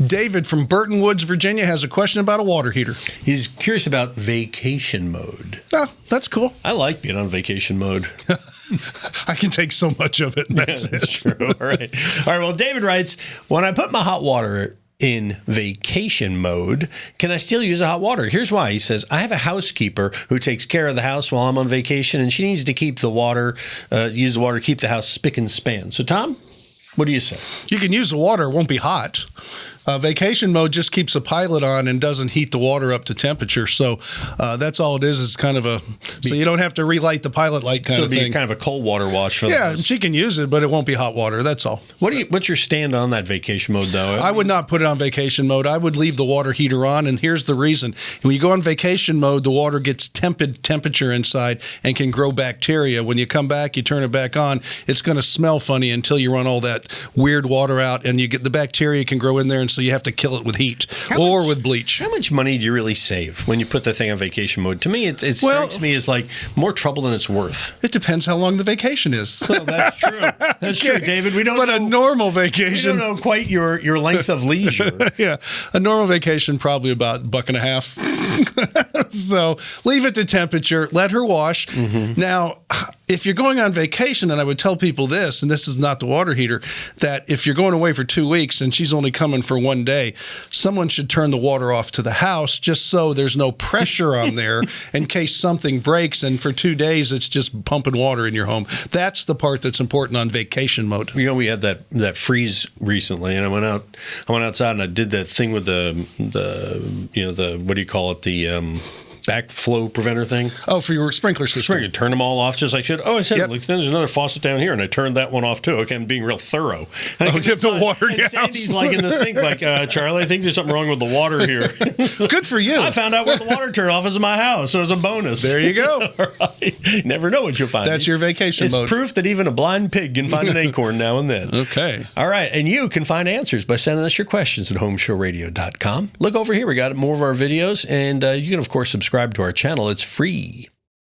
David from Burton Woods, Virginia, has a question about a water heater. He's curious about vacation mode. Oh, that's cool. I like being on vacation mode. I can take so much of it. And that's true. All right. Well, David writes, when I put my hot water in vacation mode, can I still use the hot water? Here's why. He says, I have a housekeeper who takes care of the house while I'm on vacation, and she needs to keep the water, use the water to keep the house spick and span. So, Tom, what do you say? You can use the water. It won't be hot. Vacation mode just keeps the pilot on and doesn't heat the water up to temperature. So that's all it is. It's kind of so you don't have to relight the pilot light kind of thing. So it'd be kind of a cold water wash for Yeah, she can use it, but it won't be hot water. That's all. What's your stand on that vacation mode, though? I would not put it on vacation mode. I would leave the water heater on, and here's the reason. When you go on vacation mode, the water gets tepid temperature inside and can grow bacteria. When you come back, you turn it back on, it's going to smell funny until you run all that weird water out, and you get the bacteria can grow in there, and so you have to kill it with heat with bleach. How much money do you really save when you put the thing on vacation mode? To me, it strikes me as like more trouble than it's worth. It depends how long the vacation is. So that's true. That's true, David. We don't know, a normal vacation. We don't know quite your length of leisure. Yeah. A normal vacation, probably about $1.50. So leave it to temperature. Let her wash. Mm-hmm. Now, if you're going on vacation, and I would tell people this, and this is not the water heater, that if you're going away for 2 weeks and she's only coming for 1 day, someone should turn the water off to the house just so there's no pressure on there in case something breaks, and for 2 days it's just pumping water in your home. That's the part that's important on vacation mode. You know, we had that freeze recently, and I went outside and I did that thing with the what do you call it, the backflow preventer thing. Oh, for your sprinkler system. You turn them all off just like I should. Oh, I said, yep. Look, there's another faucet down here, and I turned that one off too. Okay, I'm being real thorough. And you have the water in your Sandy's house. like in the sink, like, Charlie, I think there's something wrong with the water here. Good for you. I found out where the water turned off is in my house, so it's a bonus. There you go. Right. Never know what you'll find. That's your vacation mode. It's proof that even a blind pig can find an acorn now and then. Okay. All right, and you can find answers by sending us your questions at HomeShowRadio.com. Look over here. We got more of our videos, and you can, of course, subscribe to our channel. It's free.